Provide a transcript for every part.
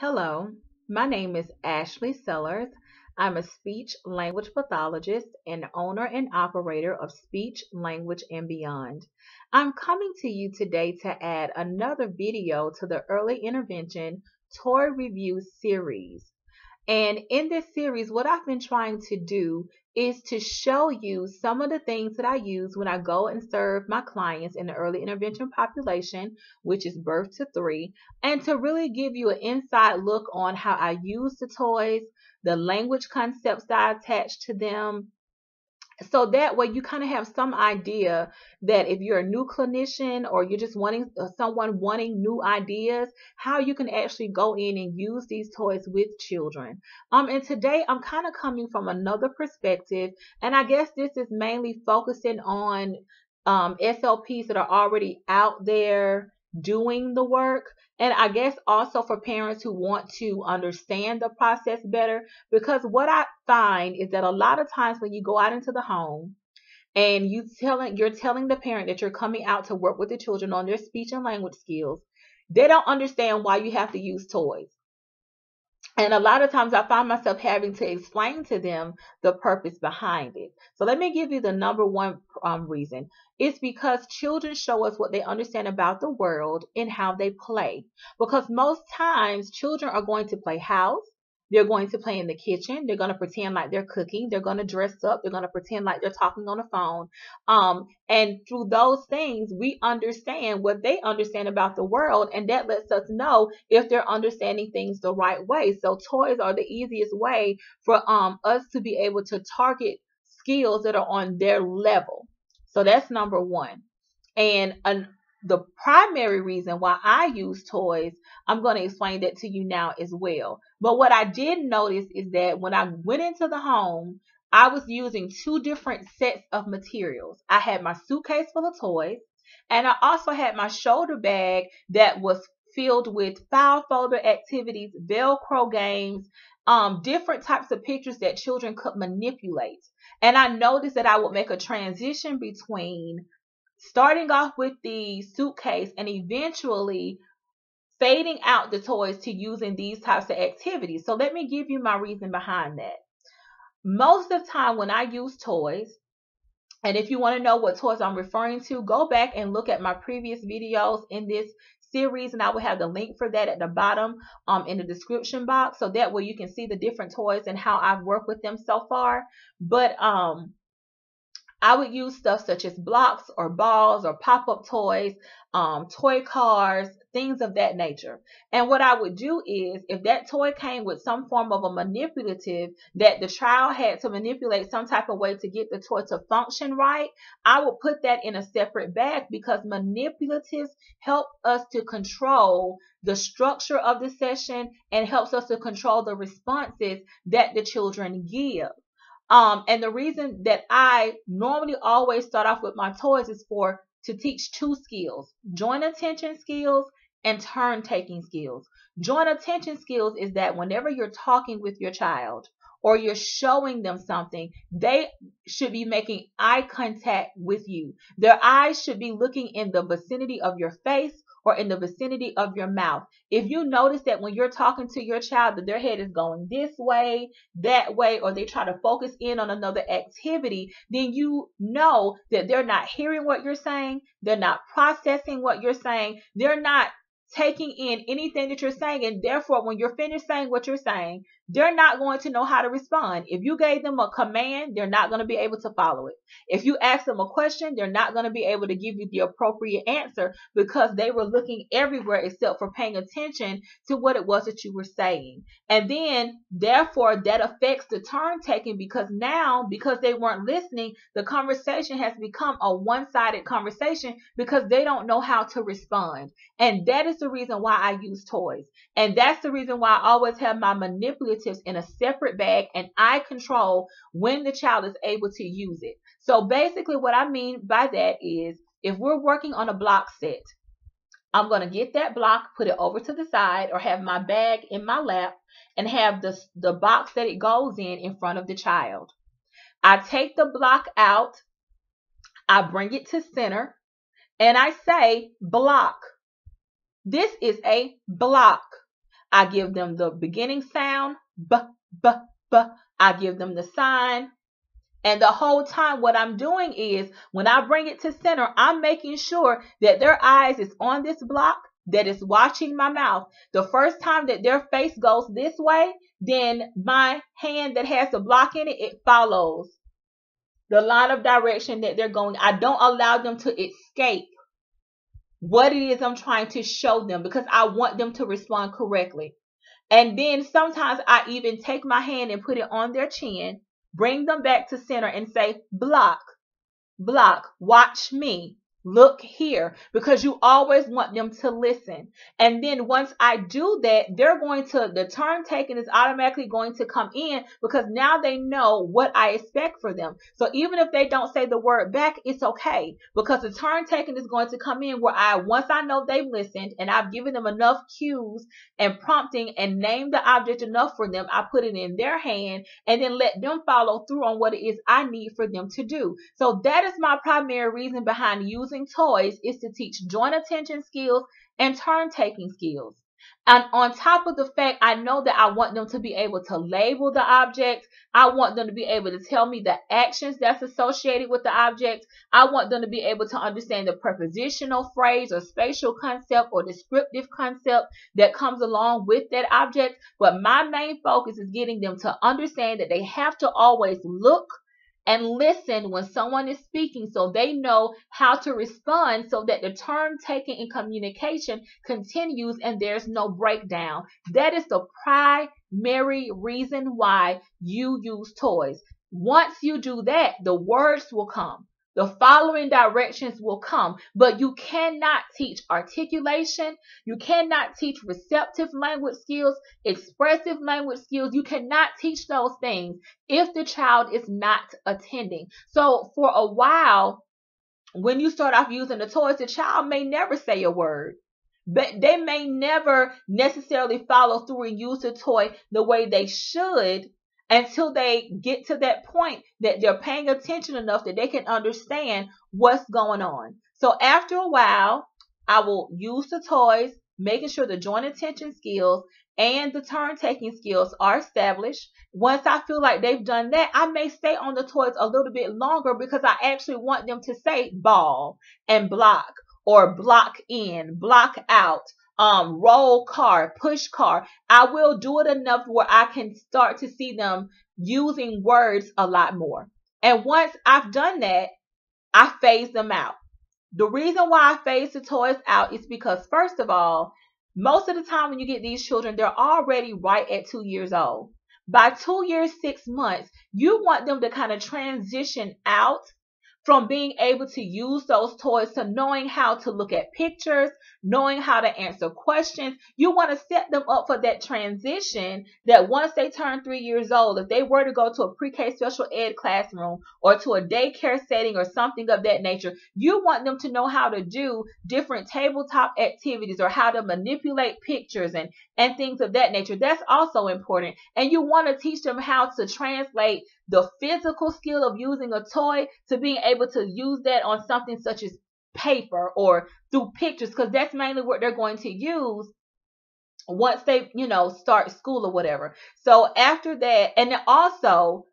Hello, my name is Ashley Sellers. I'm a speech language pathologist and owner and operator of Speech, Language, and Beyond. I'm coming to you today to add another video to the Early Intervention Toy Review series. And in this series, what I've been trying to do is to show you some of the things that I use when I go and serve my clients in the early intervention population, which is birth to 3, and to really give you an inside look on how I use the toys, the language concepts that I attach to them, so that way you kind of have some idea that if you're a new clinician or you're just wanting someone wanting new ideas, how you can actually go in and use these toys with children. And today I'm kind of coming from another perspective, and I guess this is mainly focusing on SLPs that are already out there doing the work, and I guess also for parents who want to understand the process better, because what I find is that a lot of times when you go out into the home and you're telling the parent that you're coming out to work with the children on their speech and language skills, they don't understand why you have to use toys. And a lot of times I find myself having to explain to them the purpose behind it. So let me give you the number one reason. It's because children show us what they understand about the world and how they play. Because most times children are going to play house. They're going to play in the kitchen. They're going to pretend like they're cooking. They're going to dress up. They're going to pretend like they're talking on the phone. And through those things, we understand what they understand about the world, and that lets us know if they're understanding things the right way. So toys are the easiest way for us to be able to target skills that are on their level. So that's number one. And the primary reason why I use toys, I'm going to explain that to you now as well. But what I did notice is that when I went into the home, I was using two different sets of materials. I had my suitcase full of toys, and I also had my shoulder bag that was filled with file folder activities, Velcro games, different types of pictures that children could manipulate. And I noticed that I would make a transition between starting off with the suitcase and eventually fading out the toys to using these types of activities. So let me give you my reason behind that. Most of the time when I use toys, and if you want to know what toys I'm referring to, go back and look at my previous videos in this series, and I will have the link for that at the bottom in the description box, so that way you can see the different toys and how I've worked with them so far. But I would use stuff such as blocks or balls or pop-up toys, toy cars, things of that nature. And what I would do is, if that toy came with some form of a manipulative that the child had to manipulate some type of way to get the toy to function right, I would put that in a separate bag, because manipulatives help us to control the structure of the session and helps us to control the responses that the children give. And the reason that I normally always start off with my toys is to teach two skills: joint attention skills and turn taking skills. Joint attention skills is that whenever you're talking with your child or you're showing them something, they should be making eye contact with you. Their eyes should be looking in the vicinity of your face or in the vicinity of your mouth. If you notice that when you're talking to your child that their head is going this way, that way, or they try to focus in on another activity, then you know that they're not hearing what you're saying, they're not processing what you're saying, they're not taking in anything that you're saying, and therefore when you're finished saying what you're saying, they're not going to know how to respond. If you gave them a command, they're not going to be able to follow it. If you ask them a question, they're not going to be able to give you the appropriate answer, because they were looking everywhere except for paying attention to what it was that you were saying. And then therefore that affects the turn taking, because now, because they weren't listening, the conversation has become a one-sided conversation because they don't know how to respond. And that is the reason why I use toys. And that's the reason why I always have my manipulatives in a separate bag, and I control when the child is able to use it. So basically what I mean by that is, if we're working on a block set, I'm going to get that block, put it over to the side, or have my bag in my lap and have the box that it goes in front of the child. I take the block out, I bring it to center, and I say block. This is a block. I give them the beginning sound, b, b, b. I give them the sign. And the whole time what I'm doing is when I bring it to center, I'm making sure that their eyes is on this block that is watching my mouth. The first time that their face goes this way, then my hand that has the block in it, it follows the line of direction that they're going. I don't allow them to escape what it is I'm trying to show them because I want them to respond correctly. And then sometimes I even take my hand and put it on their chin, bring them back to center and say, block, block, watch me. Look here, because you always want them to listen. And then once I do that, the turn taking is automatically going to come in because now they know what I expect for them. So even if they don't say the word back, it's okay because the turn taking is going to come in where once I know they've listened and I've given them enough cues and prompting and named the object enough for them, I put it in their hand and then let them follow through on what it is I need for them to do. So that is my primary reason behind using toys, is to teach joint attention skills and turn taking skills. And on top of the fact, I know that I want them to be able to label the object. I want them to be able to tell me the actions that's associated with the object. I want them to be able to understand the prepositional phrase or spatial concept or descriptive concept that comes along with that object. But my main focus is getting them to understand that they have to always look and listen when someone is speaking so they know how to respond so that the turn taking in communication continues and there's no breakdown. That is the primary reason why you use toys. Once you do that, the words will come. The following directions will come, but you cannot teach articulation. You cannot teach receptive language skills, expressive language skills. You cannot teach those things if the child is not attending. So for a while, when you start off using the toys, the child may never say a word. But they may never necessarily follow through and use the toy the way they should until they get to that point that they're paying attention enough that they can understand what's going on. So after a while, I will use the toys, making sure the joint attention skills and the turn taking skills are established. Once I feel like they've done that, I may stay on the toys a little bit longer because I actually want them to say ball and block or block in, block out, roll car, push car. I will do it enough where I can start to see them using words a lot more. And once I've done that, I phase them out. The reason why I phase the toys out is because, first of all, most of the time when you get these children, they're already right at 2 years old. By 2 years, 6 months, you want them to kind of transition out from being able to use those toys to knowing how to look at pictures, knowing how to answer questions. You want to set them up for that transition that once they turn 3 years old, if they were to go to a pre-K special ed classroom or to a daycare setting or something of that nature, you want them to know how to do different tabletop activities or how to manipulate pictures and things of that nature. That's also important. And you want to teach them how to translate the physical skill of using a toy to being able to use that on something such as paper or through pictures, because that's mainly what they're going to use once they, start school or whatever. So after that, and then also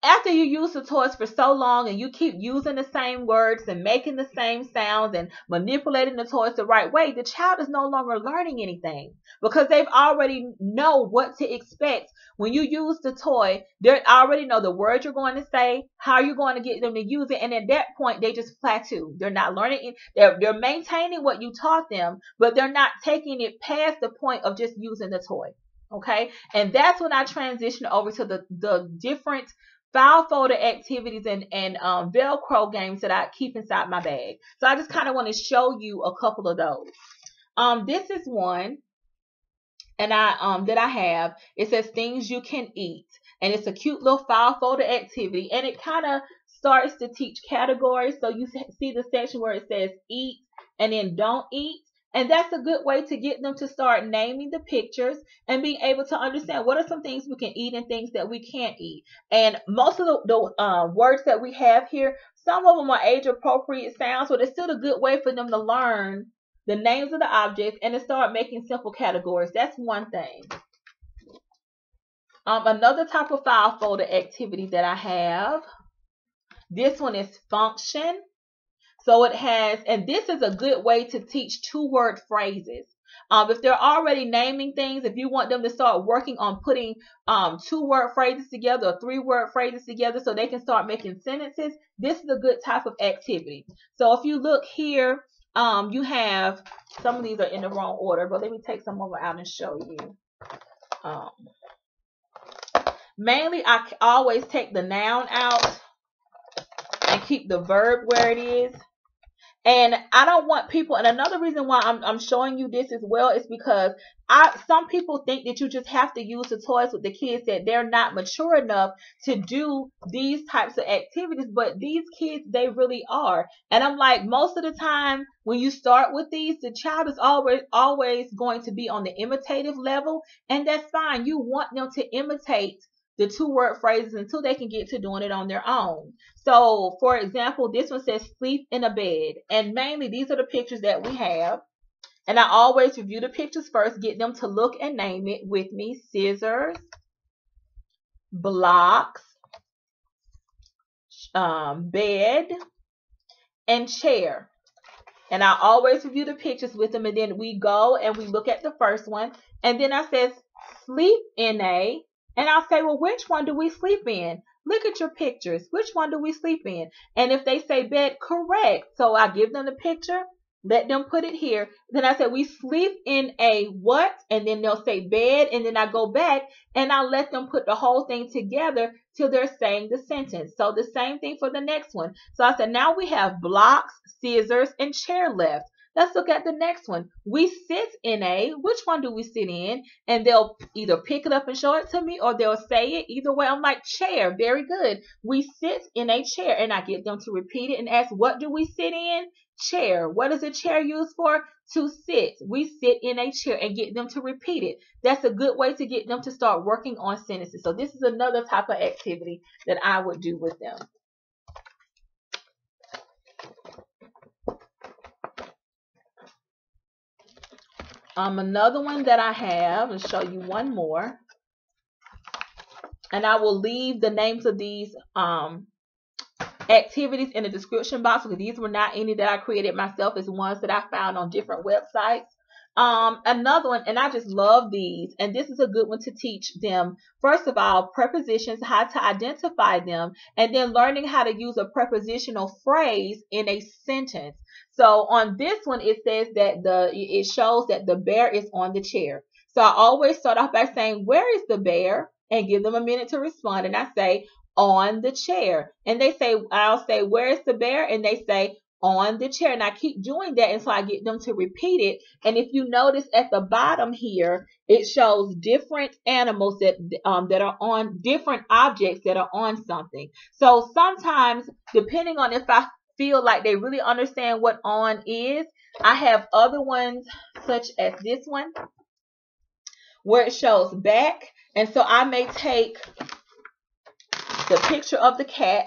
after you use the toys for so long and you keep using the same words and making the same sounds and manipulating the toys the right way, the child is no longer learning anything because they've already know what to expect. When you use the toy, they already know the words you're going to say, how you're going to get them to use it. And at that point, they just plateau. They're not learning. They're maintaining what you taught them, but they're not taking it past the point of just using the toy. Okay. And that's when I transition over to the different file folder activities and Velcro games that I keep inside my bag. So I just kind of want to show you a couple of those. This is one, and that I have. It says things you can eat, and it's a cute little file folder activity, and it kind of starts to teach categories. So you see the section where it says eat and then don't eat. And that's a good way to get them to start naming the pictures and being able to understand what are some things we can eat and things that we can't eat. And most of the words that we have here, some of them are age appropriate sounds, but it's still a good way for them to learn the names of the objects, and to start making simple categories. That's one thing. Another type of file folder activity that I have, this one is function. So it has, and this is a good way to teach two-word phrases. If they're already naming things, if you want them to start working on putting two-word phrases together or three-word phrases together so they can start making sentences, this is a good type of activity. So if you look here, you have, some of these are in the wrong order, but let me take some of them out and show you. Mainly, I always take the noun out and keep the verb where it is. And I don't want people, and another reason why I'm showing you this as well is because some people think that you just have to use the toys with the kids, that they're not mature enough to do these types of activities, but these kids, they really are. And I'm like, most of the time when you start with these, the child is always going to be on the imitative level, and that's fine. You want them to imitate the two-word phrases until they can get to doing it on their own. So, for example, this one says sleep in a bed. And mainly, these are the pictures that we have. And I always review the pictures first, get them to look and name it with me. Scissors, blocks, bed, and chair. And I always review the pictures with them. And then we go and we look at the first one. And then I says sleep in a. And I'll say, well, which one do we sleep in? Look at your pictures. Which one do we sleep in? And if they say bed, correct. So I give them the picture, let them put it here. Then I say, we sleep in a what? And then they'll say bed. And then I go back and I let them put the whole thing together till they're saying the sentence. So the same thing for the next one. So I said, now we have blocks, scissors, and chair left. Let's look at the next one. We sit in a, which one do we sit in? And they'll either pick it up and show it to me, or they'll say it. Either way, I'm like, chair. Very good. We sit in a chair. And I get them to repeat it and ask, what do we sit in? Chair. What is a chair used for? To sit. We sit in a chair, and get them to repeat it. That's a good way to get them to start working on sentences. So this is another type of activity that I would do with them. Another one that I have, I'll show you one more. And I will leave the names of these activities in the description box, because these were not any that I created myself. It's ones that I found on different websites. Another one, and I just love these, and this is a good one to teach them. First of all, prepositions, how to identify them, and then learning how to use a prepositional phrase in a sentence. So on this one, it says that it shows that the bear is on the chair. So I always start off by saying, where is the bear? And give them a minute to respond. And I say, on the chair. And I'll say, where is the bear? And they say, on the chair. And I keep doing that until I get them to repeat it. And if you notice at the bottom here, it shows different animals that are on different objects that are on something. So sometimes, depending on if I feel like they really understand what on is, I have other ones such as this one where it shows back. And so I may take the picture of the cat.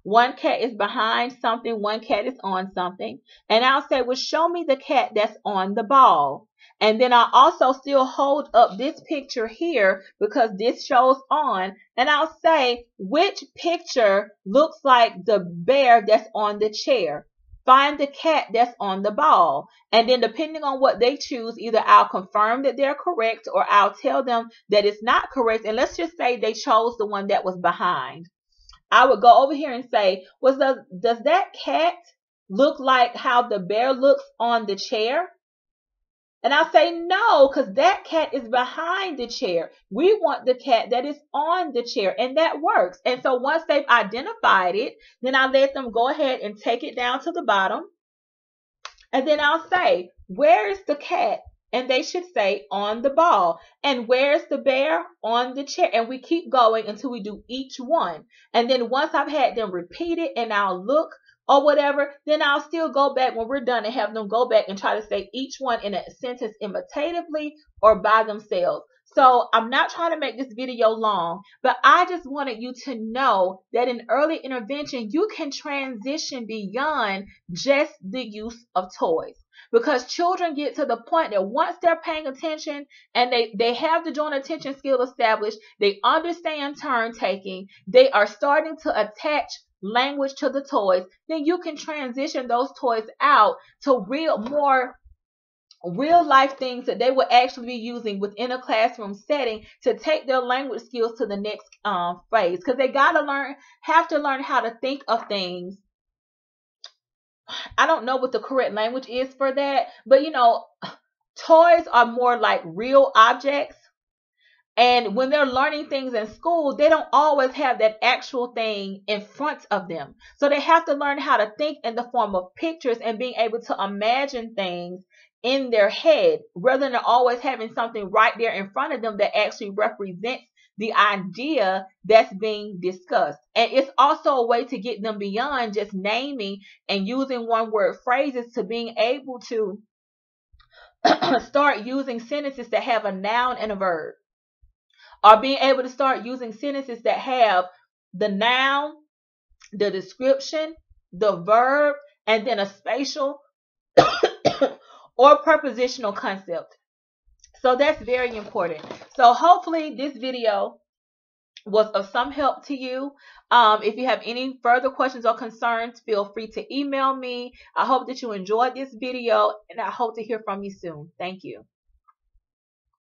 One cat is behind something, one cat is on something. And I'll say, well, show me the cat that's on the ball. And then I'll also still hold up this picture here because this shows on. And I'll say, which picture looks like the bear that's on the chair? Find the cat that's on the ball. And then depending on what they choose, either I'll confirm that they're correct or I'll tell them that it's not correct. And let's just say they chose the one that was behind. I would go over here and say, does that cat look like how the bear looks on the chair? And I'll say no, because that cat is behind the chair. We want the cat that is on the chair, and that works. And so once they've identified it, then I let them go ahead and take it down to the bottom. And then I'll say, where is the cat? And they should say, on the ball. And where's the bear? On the chair. And we keep going until we do each one. And then once I've had them repeat it and I'll look or whatever, then I'll still go back when we're done and have them go back and try to say each one in a sentence imitatively or by themselves. So I'm not trying to make this video long, but I just wanted you to know that in early intervention, you can transition beyond just the use of toys. because children get to the point that once they're paying attention and they have the joint attention skill established, they understand turn taking, they are starting to attach language to the toys, then you can transition those toys out to real life things that they will actually be using within a classroom setting to take their language skills to the next phase, because they have to learn how to think of things. I don't know what the correct language is for that, but toys are more like real objects. And when they're learning things in school, they don't always have that actual thing in front of them. So they have to learn how to think in the form of pictures and being able to imagine things in their head rather than always having something right there in front of them that actually represents the idea that's being discussed. And it's also a way to get them beyond just naming and using one word phrases to being able to start using sentences that have a noun and a verb, or being able to start using sentences that have the noun, the description, the verb, and then a spatial or prepositional concept. So that's very important. So hopefully this video was of some help to you. If you have any further questions or concerns, feel free to email me. I hope that you enjoyed this video, and I hope to hear from you soon. Thank you.